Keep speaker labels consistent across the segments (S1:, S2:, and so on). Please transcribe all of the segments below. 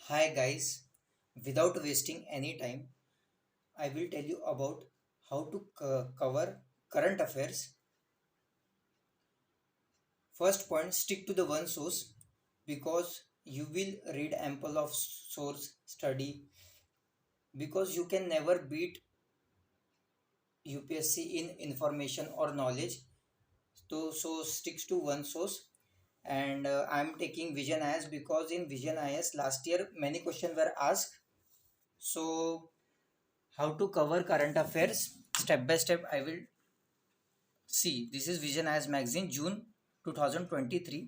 S1: Hi guys, without wasting any time, I will tell you about how to cover current affairs. First point, stick to the one source because you will read ample of source study because you can never beat UPSC in information or knowledge. So sticks to one source and I'm taking Vision IS because in Vision IS last year many questions were asked. So how to cover current affairs step by step I will see. This is Vision IS magazine, June 2023.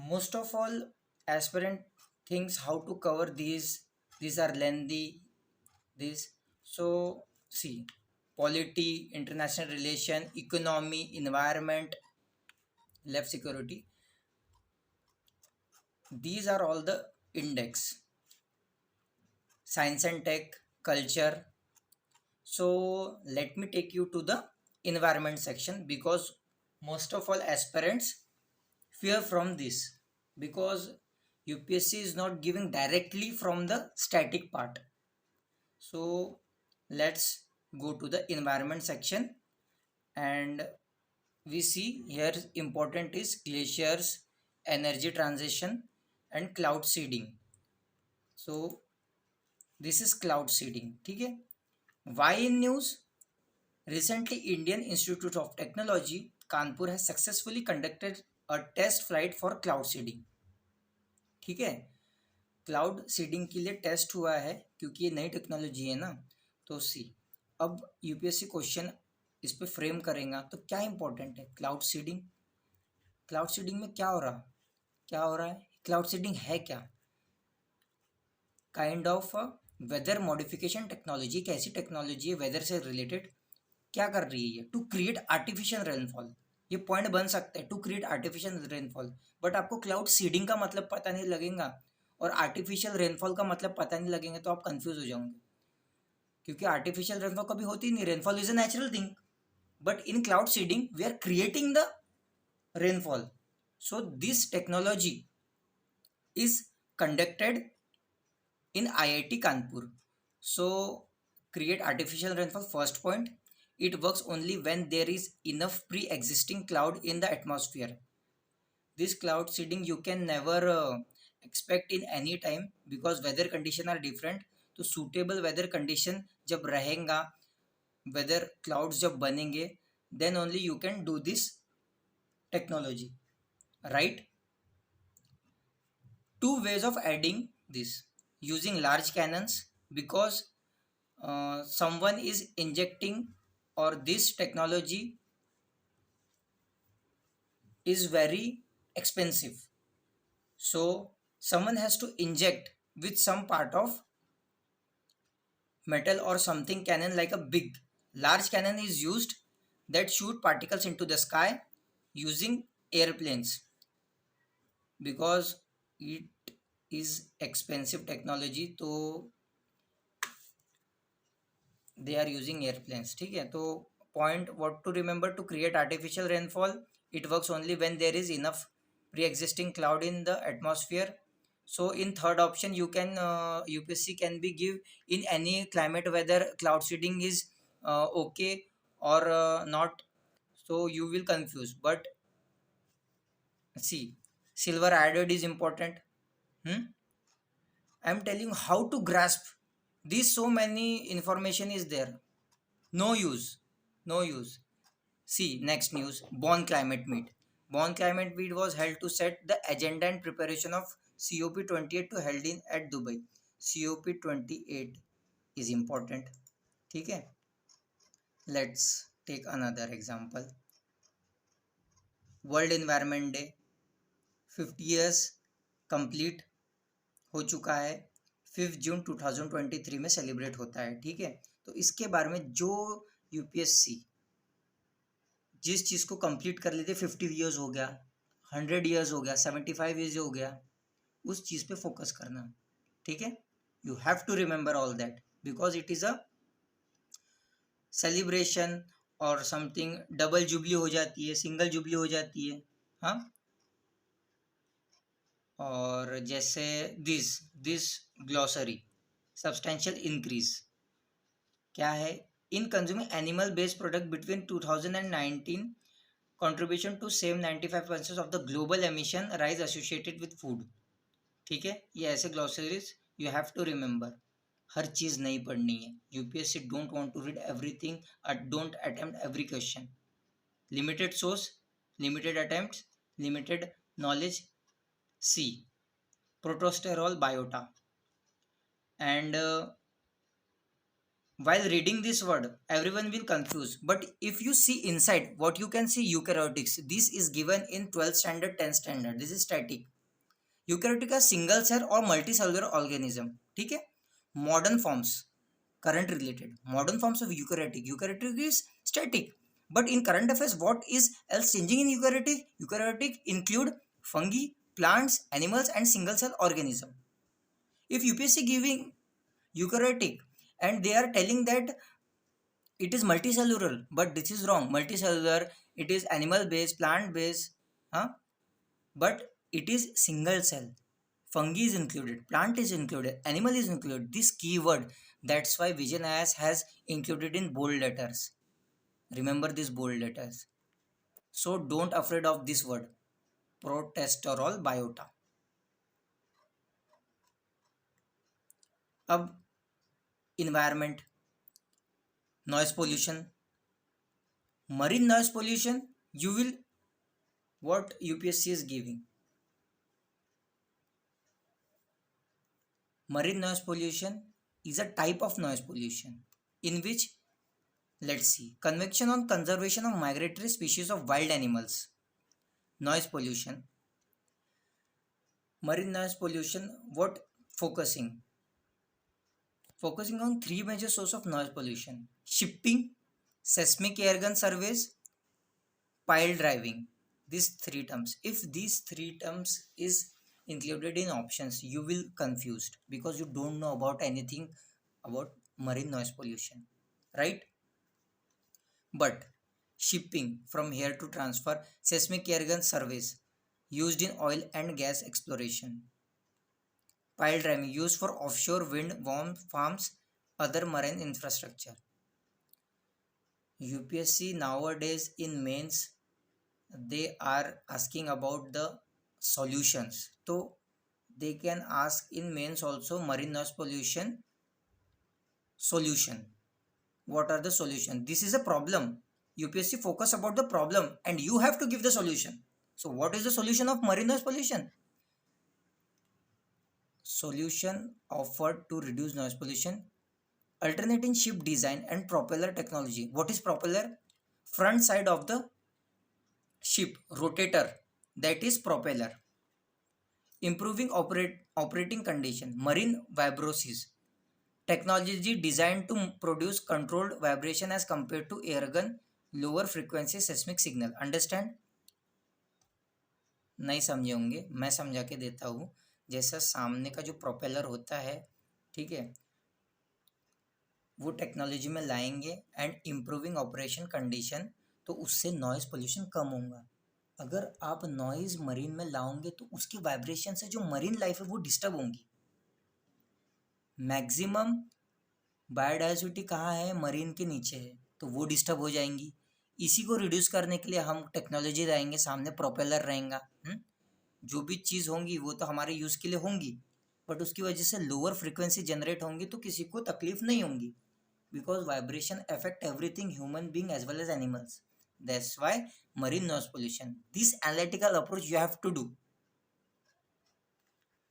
S1: Most of all, aspirant thinks how to cover these. These are lengthy. This so see, polity, international relation, economy, environment, left security. These are all the index. Science and tech, culture. So let me take you to the environment section because most of all aspirants fear from this because UPSC is not giving directly from the static part. So let's go to the environment section and we see here important is glaciers, energy transition and cloud seeding. So this is cloud seeding. ठीक है. Why in news? Recently, Indian Institute of Technology, Kanpur has successfully conducted a test flight for cloud seeding. ठीक है. Cloud seeding के लिए test हुआ है क्योंकि ये नई टेक्नोलॉजी है ना. तो सी अब यूपीएससी क्वेश्चन इस पे फ्रेम करेगा तो क्या इंपॉर्टेंट है क्लाउड सीडिंग. क्लाउड सीडिंग में क्या हो रहा है क्लाउड सीडिंग है क्या. Kind of weather modification technology. कैसी टेक्नोलॉजी है वेदर से रिलेटेड. क्या कर रही है ये टू क्रिएट आर्टिफिशियल रेनफॉल. ये पॉइंट बन सकता है to create artificial rainfall. But आपको क्लाउड सीडिंग का मतलब पता नहीं लगेगा और आर्टिफिशियल रेनफॉल का मतलब पता नहीं लगेंगे तो आप कंफ्यूज हो जाओगे क्योंकि आर्टिफिशियल रेनफॉल कभी होती नहीं. Rainfall is a natural thing but in cloud seeding we are creating the rainfall. So this technology is conducted in IIT Kanpur. So create artificial rainfall. First point, it works only when there is enough pre-existing cloud in the atmosphere. This cloud seeding you can never expect in any time because weather condition are different. तो suitable weather condition जब रहेगा, weather clouds जब बनेंगे, then only you can do this technology, right? Two ways of adding this: using large cannons because someone is injecting or this technology is very expensive. So someone has to inject with some part of metal or something cannon like a big large cannon is used that shoot particles into the sky using airplanes because it is expensive technology. तो they are using airplanes. ठीक है. तो point what to remember to create artificial rainfall, it works only when there is enough pre-existing cloud in the atmosphere. So in third option you can UPSC can be give in any climate whether cloud seeding is okay or not. So you will confuse but see silver iodide is important. hmm? I'm telling how to grasp this. So many information is there. No use. No use. See, next news. Bonn Climate Meet. Bonn Climate Meet was held to set the agenda and preparation of COP28 to held in at Dubai. COP28 is important. ठीक है. Let's take another example. World Environment Day 50 years complete हो चुका है. 5 जून 2023 में celebrate होता है. ठीक है. तो इसके बारे में जो यूपीएससी जिस चीज़ को कंप्लीट कर लेते 50 ईयर्स हो गया 100 ईयर्स हो गया 75 ईयर्स हो गया उस चीज़ पे फोकस करना. ठीक है. You have to remember all that because it is a celebration और समथिंग. डबल जुबली हो जाती है सिंगल जुबली हो जाती है. हाँ. और जैसे this this glossary substantial increase क्या है, in consuming animal based product between 2019 contribution to save 95% of the global emission rise associated with food. ठीक है, ये ऐसे glossaries you have to remember. हर चीज नहीं पढ़नी है. UPSC don't want to read everything, don't attempt every question. Limited source, limited attempt, limited knowledge. See protosterol biota. And while reading this word everyone will confuse, but if you see inside what you can see, eukaryotics, this is given in 12th standard, 10th standard. This is static. Eukaryotic का single cell और multicellular organism. ठीक है. Modern forms, current related modern forms of eukaryotic. Eukaryotic is static, but in current affairs what is else changing in eukaryotic? Eukaryotic include fungi, plants, animals and single cell organism. If UPSC giving eukaryotic and they are telling that it is multicellular, but this is wrong. Multicellular, it is animal based, plant based, huh? But it is single cell. Fungi is included, plant is included, animal is included. This keyword, that's why Vision IAS has included in bold letters. Remember these bold letters. So don't afraid of this word, protesterol biota. अब environment, noise pollution, marine noise pollution, you will what UPSC is giving. Marine noise pollution is a type of noise pollution in which, let's see, convention on conservation of migratory species of wild animals. Noise pollution, marine noise pollution, what focusing on three major sources of noise pollution: shipping, seismic airgun surveys, pile driving. These three terms, if these three terms is included in options, you will confused because you don't know about anything about marine noise pollution, right? But shipping, from here to transfer, seismic airgun surveys used in oil and gas exploration, pile driving used for offshore wind farms, other marine infrastructure. UPSC nowadays in mains they are asking about the solutions, so they can ask in mains also marine noise pollution solution. What are the solution? This is a problem. UPSC focus about the problem and you have to give the solution. So what is the solution of marine noise pollution? Solution offered to reduce noise pollution: alternating ship design and propeller technology. What is propeller? Front side of the ship rotator, that is propeller. Improving operating condition, marine vibrosis technology designed to produce controlled vibration as compared to airgun, lower frequency seismic signal. Understand? नहीं समझे होंगे, मैं समझा के देता हूँ. जैसा सामने का जो प्रोपेलर होता है, ठीक है, वो टेक्नोलॉजी में लाएंगे एंड इम्प्रूविंग ऑपरेशन कंडीशन, तो उससे नॉइज़ पोल्यूशन कम होगा. अगर आप नॉइज़ मरीन में लाओगे तो उसकी वाइब्रेशन से जो मरीन लाइफ है वो डिस्टर्ब होंगी. मैक्सिमम बायोडाइवर्सिटी कहाँ है? मरीन के नीचे है, तो वो डिस्टर्ब हो जाएंगी. इसी को रिड्यूस करने के लिए हम टेक्नोलॉजी लाएंगे, सामने प्रोपेलर रहेगा. जो भी चीज़ होंगी वो तो हमारे यूज़ के लिए होंगी, बट उसकी वजह से लोअर फ्रिक्वेंसी जनरेट होंगी तो किसी को तकलीफ नहीं होंगी, because vibration affect everything, human being as well as animals. That's why marine noise pollution. This analytical approach you have to do.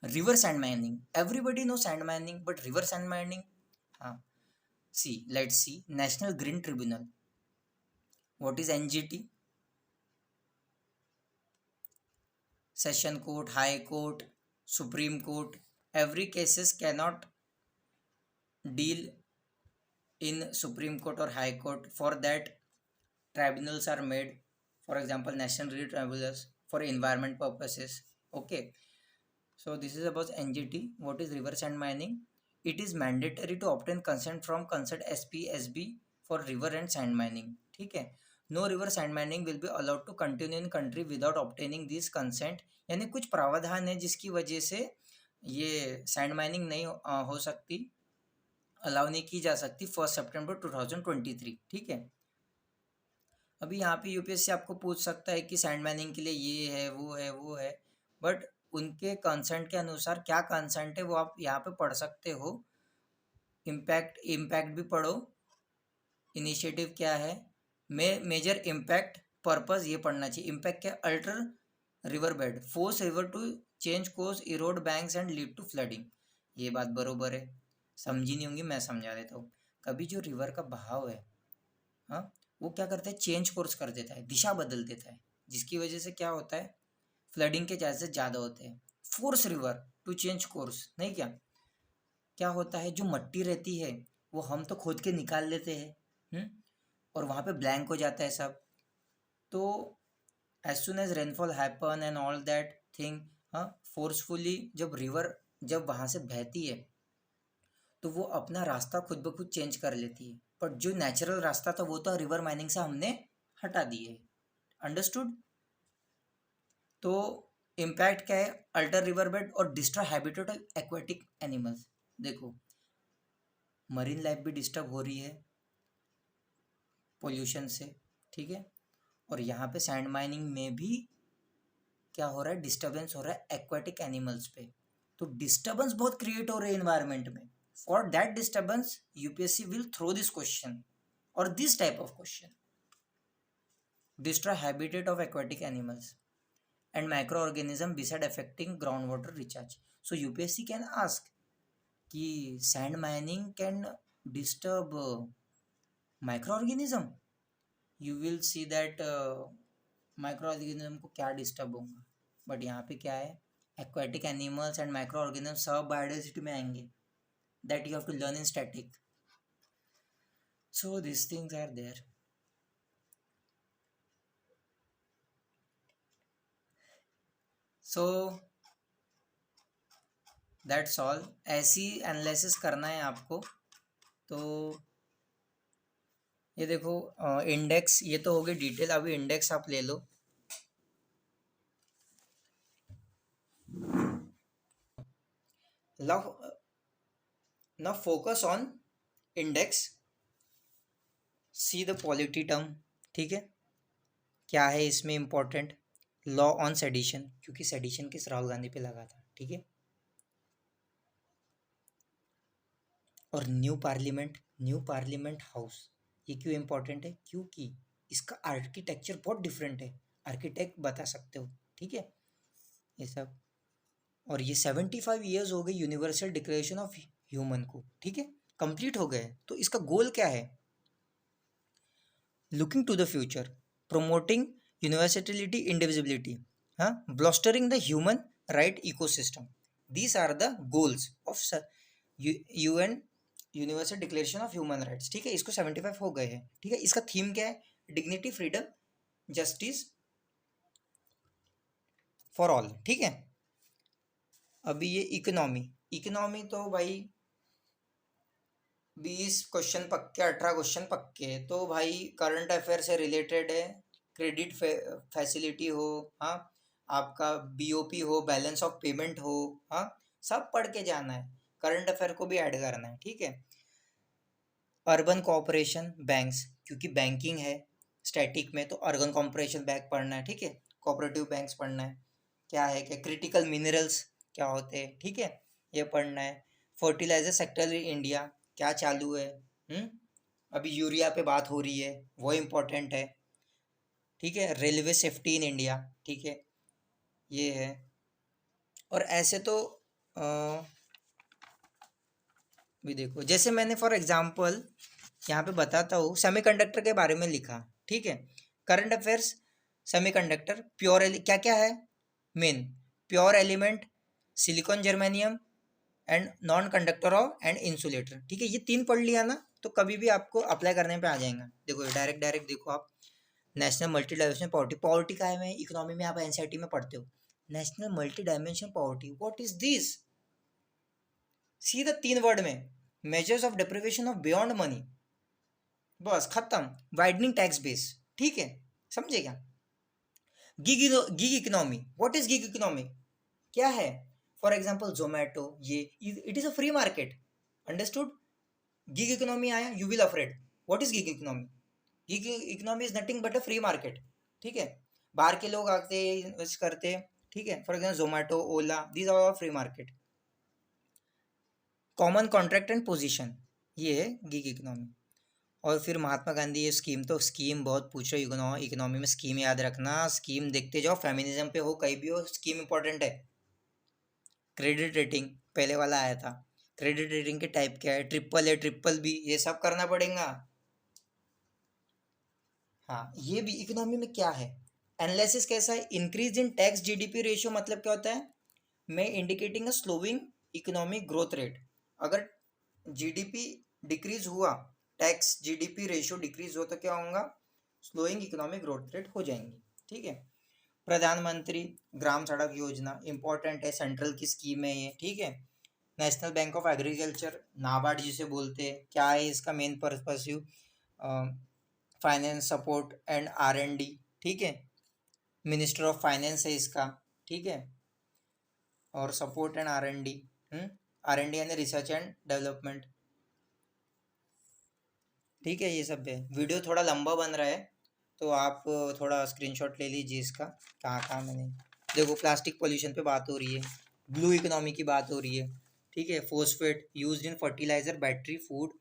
S1: River sand mining, everybody knows sand mining, but river sand mining, see, let's see. National Green Tribunal, what is NGT? Session court, high court, supreme court, every cases cannot deal in supreme court or high court. For that tribunals are made, for example national green tribunals for environment purposes. Okay, so this is about NGT. What is river sand mining? It is mandatory to obtain consent from concerned SP SB for river and sand mining. ठीक है. No river sand mining will be allowed to continue in country without obtaining this consent. यानी कुछ प्रावधान है जिसकी वजह से ये सैंड माइनिंग नहीं हो सकती, अलाउ नहीं की जा सकती 1 सितंबर 2023। ठीक है, अभी यहाँ पे यूपीएससी आपको पूछ सकता है कि सैंड माइनिंग के लिए ये है वो है वो है, बट उनके कंसेंट के अनुसार क्या कंसेंट है वो आप यहाँ पे पढ़ सकते हो। इम्पैक्ट भी पढ़ो, इनिशिएटिव क्या है, मेजर इम्पैक्ट, पर्पस ये पढ़ना चाहिए। इम्पैक्ट क्या, alter river bed, force river to change course, erode banks and lead to flooding. ये बात बरोबर है, समझी नहीं होंगी, मैं समझा देता हूँ। कभी जो रिवर का बहाव है, हाँ, वो क्या करता है, चेंज कोर्स कर देता है, दिशा बदल देता है, जिसकी वजह से क्या होता है, फ्लडिंग के चांसेस ज़्यादा होते हैं। Force river to change course नहीं, क्या क्या होता है, जो मट्टी रहती है वो हम तो खोद के निकाल लेते हैं, और वहाँ पे ब्लैंक हो जाता है सब। तो as soon as rainfall happen and all that thing, हाँ, फोर्सफुली जब रिवर जब वहाँ से बहती है तो वो अपना रास्ता खुद ब खुद चेंज कर लेती है, पर जो नेचुरल रास्ता था वो तो रिवर माइनिंग से हमने हटा दिए। अंडरस्टूड। तो इम्पैक्ट क्या है, अल्टर रिवर बेड और destroy habitat of aquatic animals. देखो, मरीन लाइफ भी डिस्टर्ब हो रही है पोल्यूशन से, ठीक है, और यहाँ पे सैंड माइनिंग में भी क्या हो रहा है, डिस्टर्बेंस हो रहा है एक्वाटिक एनिमल्स पे। तो डिस्टर्बेंस बहुत क्रिएट हो रहे हैं इन्वायरमेंट में। For that disturbance UPSC will throw this question और this type of question, destroy habitat of aquatic animals and microorganism beside affecting groundwater recharge. So UPSC can ask कि sand mining can disturb microorganism. You will see that microorganism को क्या disturb होगा, but यहाँ पे क्या है, aquatic animals and microorganism सब biodiversity में आएंगे, that you have to learn in static. So this things are there. So that's all, ऐसी एनालिसिस करना है आपको। तो ये देखो इंडेक्स, ये तो हो गई डिटेल, अभी इंडेक्स आप ले लो। Now focus on index, see the polity term, ठीक है, क्या है इसमें इम्पोर्टेंट, लॉ ऑन सेडिशन, क्योंकि सेडिशन किस राहुल गांधी पे लगा था, ठीक है, और न्यू पार्लियामेंट हाउस, ये क्यों इम्पोर्टेंट है, क्योंकि इसका आर्किटेक्चर बहुत डिफरेंट है, आर्किटेक्ट बता सकते हो, ठीक है, ये सब। और ये 75 ईयर्स हो गए यूनिवर्सल डिक्लेरेशन ऑफ ह्यूमन को, ठीक है, कंप्लीट हो गए। तो इसका गोल क्या है, looking to the future, promoting universality indivisibility, हाँ, bolstering the human right ecosystem, these are the goals of UN universal declaration of human rights, ठीक है। इसको 75 हो गए हैं, ठीक है। इसका थीम क्या है, dignity, freedom, justice for all, ठीक है। अभी ये इकोनॉमी तो भाई 20 क्वेश्चन पक्के, 18 क्वेश्चन पक्के, तो भाई करंट अफेयर से रिलेटेड है, क्रेडिट फैसिलिटी हो, हाँ, आपका बीओपी हो, बैलेंस ऑफ पेमेंट हो, हाँ, सब पढ़ के जाना है, करंट अफेयर को भी ऐड करना है, ठीक है। अर्बन कोऑपरेशन बैंक्स, क्योंकि बैंकिंग है स्टैटिक में, तो अर्बन कोऑपरेशन बैंक पढ़ना है, ठीक है, कोऑपरेटिव बैंक्स पढ़ना है, क्या है, क्या क्रिटिकल मिनरल्स क्या होते हैं, ठीक है, ये पढ़ना है। फर्टिलाइजर सेक्टर इन इंडिया क्या चालू है, अभी यूरिया पे बात हो रही है, वो इम्पोर्टेंट है, ठीक है। रेलवे सेफ्टी इन इंडिया, ठीक है, ये है। और ऐसे तो भी देखो, जैसे मैंने फॉर एग्जांपल यहाँ पे बताता हूँ, सेमीकंडक्टर के बारे में लिखा, ठीक है, करंट अफेयर्स, सेमीकंडक्टर, प्योर क्या क्या है, main pure element, silicon, germanium and non conductor of and insulator, ठीक है, ये 3 पढ़ लिया ना, तो कभी भी आपको अप्लाई करने पे आ जाएगा। देखो डायरेक्ट देखो आप, national multi dimension poverty, poverty का है में इकोनॉमी में आप एनसीईआरटी में पढ़ते हो, national multi dimension poverty, what is this, see the 3 word में, measures of deprivation of beyond money, बस खत्म। वाइडनिंग टैक्स बेस, ठीक है, समझे क्या? Gig economy, what is gig economy, क्या है? फॉर एग्जांपल जोमेटो, ये it is a free market, understood? Gig economy आया, you will afraid, what is gig economy? Gig economy is nothing but a free market, ठीक है? बाहर के लोग आते इन्वेस्ट करते, ठीक है? For example Zomato, Ola, these are free market. Common contract and position, ये है गिग इकोनॉमी। और फिर महात्मा गांधी, ये स्कीम, तो स्कीम बहुत पूछ रहे हो इकोनॉमी में, स्कीम याद रखना, स्कीम देखते जाओ, फेमिनिज्म पे हो कहीं भी हो, स्कीम इंपॉर्टेंट है। क्रेडिट रेटिंग पहले वाला आया था, क्रेडिट रेटिंग के टाइप क्या है, ट्रिपल ए, ट्रिपल बी, ये सब करना पड़ेगा। हाँ, ये भी इकोनॉमी में क्या है, एनालिसिस कैसा है, increase in tax GDP ratio, मतलब क्या होता है, मैं इंडिकेटिंग अ स्लोइंग इकोनॉमिक ग्रोथ रेट। अगर जीडीपी डिक्रीज हुआ, टैक्स जीडीपी रेशियो डिक्रीज हुआ, तो क्या होगा, स्लोइंग इकोनॉमिक ग्रोथ रेट हो जाएंगी, ठीक है? प्रधानमंत्री ग्राम सड़क योजना इंपॉर्टेंट है, सेंट्रल की स्कीम है ये, ठीक है? National Bank of Agriculture, NABARD जिसे बोलते हैं, क्या है इसका main purpose, finance support and R and D, ठीक है? मिनिस्टर ऑफ फाइनेंस है इसका, ठीक है? और support and R and D, R and D यानी रिसर्च एंड डेवलपमेंट, ठीक है? ये सब है। वीडियो थोड़ा लंबा बन रहा है, तो आप थोड़ा स्क्रीनशॉट ले लीजिए इसका, कहाँ कहाँ मैंने, देखो प्लास्टिक पोल्यूशन पे बात हो रही है, ब्लू इकोनॉमी की बात हो रही है, ठीक है? Phosphate used in fertiliser, battery, food,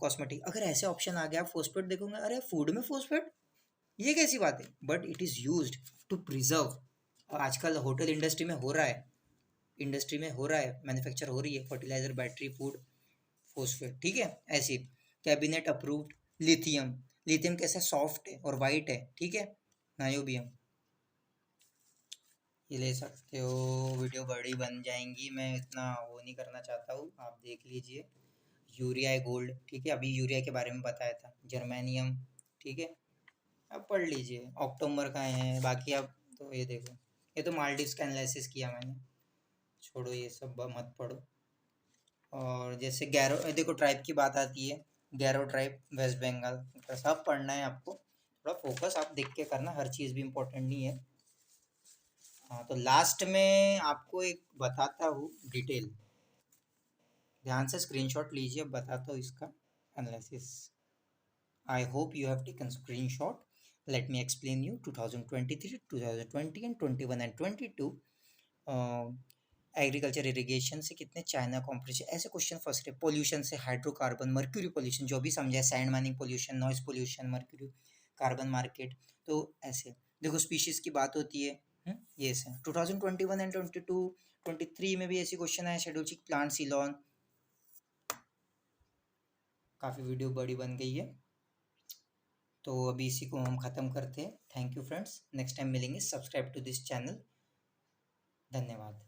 S1: cosmetic. अगर ऐसे ऑप्शन आ गया, आप फोस्फेट देखोगे, अरे फूड में फोस्फेट, ये कैसी बात है, but it is used to preserve. और आजकल होटल इंडस्ट्री में हो रहा है, मैन्युफैक्चर हो रही है फर्टिलाइजर, बैटरी, फूड, फोस्फेट, ठीक है? ऐसी कैबिनेट अप्रूव्ड लिथियम, लिथियम कैसा, सॉफ्ट है और वाइट है, ठीक है? नायोबियम, ये ले सकते हो। वीडियो बड़ी बन जाएंगी, मैं इतना वो नहीं करना चाहता हूँ, आप देख लीजिए। यूरिया है गोल्ड, ठीक है? अभी यूरिया के बारे में बताया था, जर्मेनियम, ठीक है? अब पढ़ लीजिए, अक्टूबर का है, बाकी आप तो ये देखो, ये तो मालदीव्स का एनालिसिस किया मैंने, छोड़ो ये सब मत पढ़ो। और जैसे गैरो, देखो ट्राइब की बात आती है, गैरो ट्राइब, वेस्ट बंगाल, तो सब पढ़ना है आपको, थोड़ा फोकस आप देख के करना, हर चीज़ भी इम्पोर्टेंट नहीं है। हाँ, तो लास्ट में आपको एक बताता हूँ डिटेल, ध्यान से स्क्रीनशॉट लीजिए, बताता हूँ इसका analysis. I hope you have taken screenshot. Let me explain you 2023, 2020 and 21 and 22 agriculture irrigation से कितने, चाइना कॉम्पिटिशन, ऐसे क्वेश्चन फंस रहे, पोल्यूशन से हाइड्रोकार्बन, मर्क्यूरी पोल्यूशन जो भी समझा, sand mining pollution, noise pollution, mercury carbon market, तो ऐसे देखो स्पीशीज की बात होती है। ये से 2021 एंड 22 23 में भी ऐसी क्वेश्चन आए, शेड्यूल प्लांट सीलॉन। काफ़ी वीडियो बड़ी बन गई है, तो अभी इसी को हम ख़त्म करते हैं। Thank you friends, next time मिलेंगे, सब्सक्राइब टू दिस चैनल, धन्यवाद।